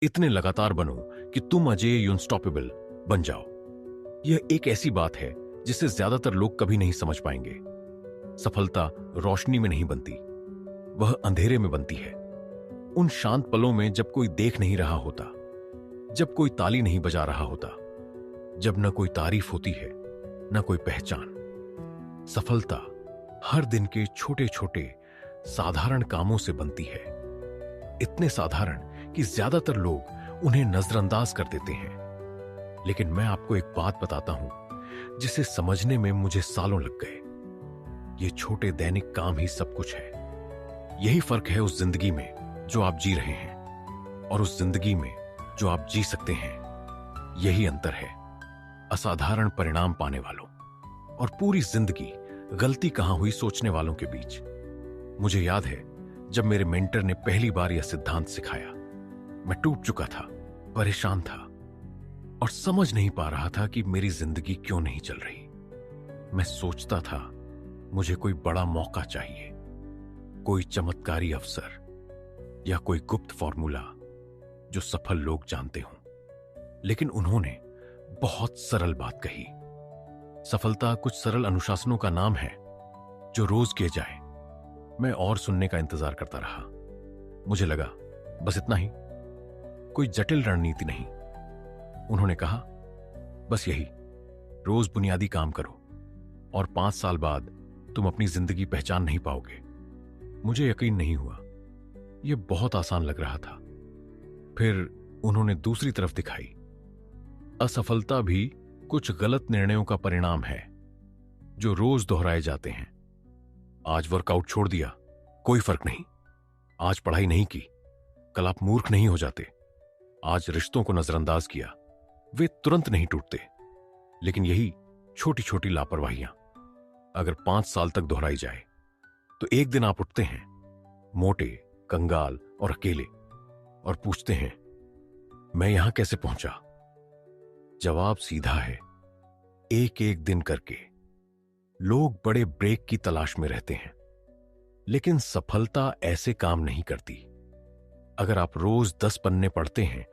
इतने लगातार बनो कि तुम अजेय अनस्टॉपेबल बन जाओ। यह एक ऐसी बात है जिसे ज्यादातर लोग कभी नहीं समझ पाएंगे। सफलता रोशनी में नहीं बनती, वह अंधेरे में बनती है। उन शांत पलों में जब कोई देख नहीं रहा होता, जब कोई ताली नहीं बजा रहा होता, जब न कोई तारीफ होती है न कोई पहचान। सफलता हर दिन के छोटे छोटे साधारण कामों से बनती है, इतने साधारण कि ज्यादातर लोग उन्हें नजरअंदाज कर देते हैं। लेकिन मैं आपको एक बात बताता हूं जिसे समझने में मुझे सालों लग गए। ये छोटे दैनिक काम ही सब कुछ है। यही फर्क है उस जिंदगी में जो आप जी रहे हैं और उस जिंदगी में जो आप जी सकते हैं। यही अंतर है असाधारण परिणाम पाने वालों और पूरी जिंदगी गलती कहां हुई सोचने वालों के बीच। मुझे याद है जब मेरे मेंटर ने पहली बार यह सिद्धांत सिखाया, मैं टूट चुका था, परेशान था और समझ नहीं पा रहा था कि मेरी जिंदगी क्यों नहीं चल रही। मैं सोचता था मुझे कोई बड़ा मौका चाहिए, कोई चमत्कारी अवसर या कोई गुप्त फॉर्मूला जो सफल लोग जानते हों। लेकिन उन्होंने बहुत सरल बात कही। सफलता कुछ सरल अनुशासनों का नाम है जो रोज किए जाए। मैं और सुनने का इंतजार करता रहा। मुझे लगा बस इतना ही, कोई जटिल रणनीति नहीं। उन्होंने कहा बस यही, रोज बुनियादी काम करो और 5 साल बाद तुम अपनी जिंदगी पहचान नहीं पाओगे। मुझे यकीन नहीं हुआ, यह बहुत आसान लग रहा था। फिर उन्होंने दूसरी तरफ दिखाई। असफलता भी कुछ गलत निर्णयों का परिणाम है जो रोज दोहराए जाते हैं। आज वर्कआउट छोड़ दिया, कोई फर्क नहीं। आज पढ़ाई नहीं की, कल आप मूर्ख नहीं हो जाते। आज रिश्तों को नजरअंदाज किया, वे तुरंत नहीं टूटते। लेकिन यही छोटी छोटी लापरवाहियां अगर 5 साल तक दोहराई जाए तो एक दिन आप उठते हैं मोटे, कंगाल और अकेले और पूछते हैं मैं यहां कैसे पहुंचा। जवाब सीधा है, एक एक दिन करके। लोग बड़े ब्रेक की तलाश में रहते हैं, लेकिन सफलता ऐसे काम नहीं करती। अगर आप रोज 10 पन्ने पढ़ते हैं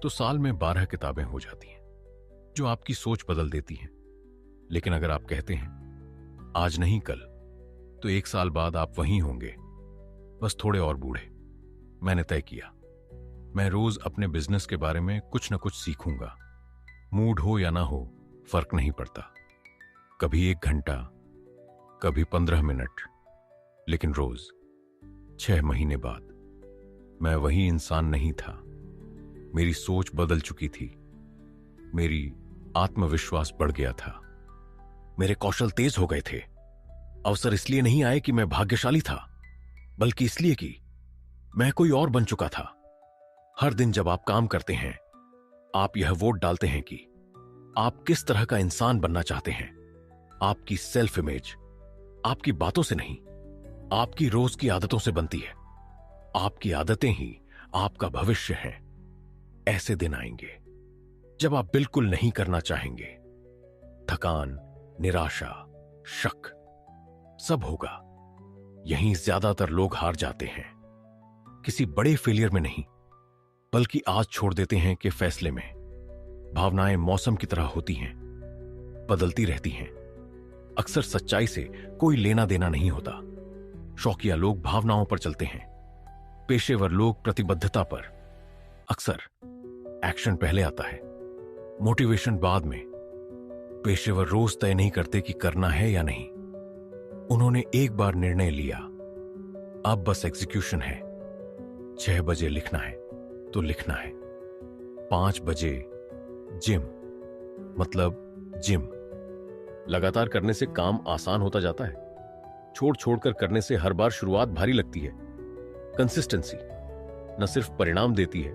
तो साल में 12 किताबें हो जाती हैं जो आपकी सोच बदल देती हैं। लेकिन अगर आप कहते हैं आज नहीं कल, तो 1 साल बाद आप वहीं होंगे, बस थोड़े और बूढ़े। मैंने तय किया, मैं रोज अपने बिजनेस के बारे में कुछ न कुछ सीखूंगा। मूड हो या ना हो, फर्क नहीं पड़ता। कभी 1 घंटा, कभी 15 मिनट, लेकिन रोज। 6 महीने बाद मैं वही इंसान नहीं था। मेरी सोच बदल चुकी थी, मेरी आत्मविश्वास बढ़ गया था, मेरे कौशल तेज हो गए थे। अवसर इसलिए नहीं आए कि मैं भाग्यशाली था, बल्कि इसलिए कि मैं कोई और बन चुका था। हर दिन जब आप काम करते हैं, आप यह वोट डालते हैं कि आप किस तरह का इंसान बनना चाहते हैं। आपकी सेल्फ इमेज आपकी बातों से नहीं, आपकी रोज की आदतों से बनती है। आपकी आदतें ही आपका भविष्य है। ऐसे दिन आएंगे जब आप बिल्कुल नहीं करना चाहेंगे। थकान, निराशा, शक, सब होगा। यहीं ज्यादातर लोग हार जाते हैं, किसी बड़े फेलियर में नहीं, बल्कि आज छोड़ देते हैं कि फैसले में। भावनाएं मौसम की तरह होती हैं, बदलती रहती हैं। अक्सर सच्चाई से कोई लेना देना नहीं होता। शौकिया लोग भावनाओं पर चलते हैं, पेशेवर लोग प्रतिबद्धता पर। अक्सर एक्शन पहले आता है, मोटिवेशन बाद में। पेशेवर रोज तय नहीं करते कि करना है या नहीं। उन्होंने एक बार निर्णय लिया, अब बस एग्जीक्यूशन है। 6 बजे लिखना है तो लिखना है। 5 बजे जिम, मतलब जिम। लगातार करने से काम आसान होता जाता है, छोड़ छोड़कर करने से हर बार शुरुआत भारी लगती है। कंसिस्टेंसी न सिर्फ परिणाम देती है,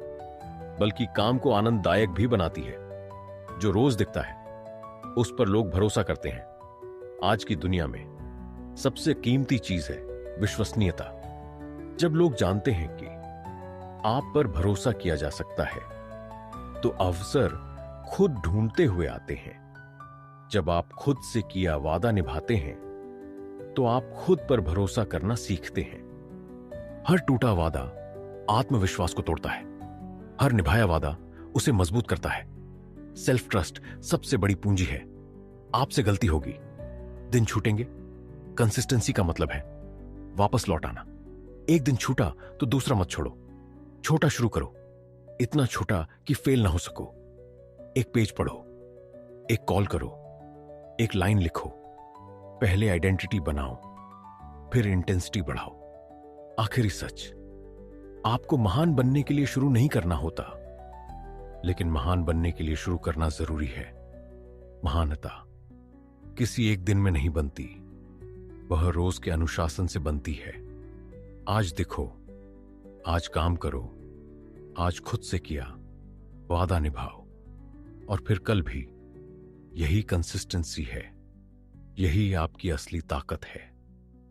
बल्कि काम को आनंददायक भी बनाती है। जो रोज दिखता है उस पर लोग भरोसा करते हैं। आज की दुनिया में सबसे कीमती चीज है विश्वसनीयता। जब लोग जानते हैं कि आप पर भरोसा किया जा सकता है, तो अवसर खुद ढूंढते हुए आते हैं। जब आप खुद से किया वादा निभाते हैं, तो आप खुद पर भरोसा करना सीखते हैं। हर टूटा वादा आत्मविश्वास को तोड़ता है। हर निभाया वादा उसे मजबूत करता है। सेल्फ ट्रस्ट सबसे बड़ी पूंजी है। आपसे गलती होगी, दिन छूटेंगे। कंसिस्टेंसी का मतलब है वापस लौट आना। एक दिन छूटा तो दूसरा मत छोड़ो। छोटा शुरू करो, इतना छोटा कि फेल ना हो सको। एक पेज पढ़ो, एक कॉल करो, एक लाइन लिखो। पहले आइडेंटिटी बनाओ, फिर इंटेंसिटी बढ़ाओ। आखिरी सच, आपको महान बनने के लिए शुरू नहीं करना होता, लेकिन महान बनने के लिए शुरू करना जरूरी है। महानता किसी एक दिन में नहीं बनती, वह रोज के अनुशासन से बनती है। आज दिखो, आज काम करो, आज खुद से किया वादा निभाओ, और फिर कल भी। यही कंसिस्टेंसी है, यही आपकी असली ताकत है।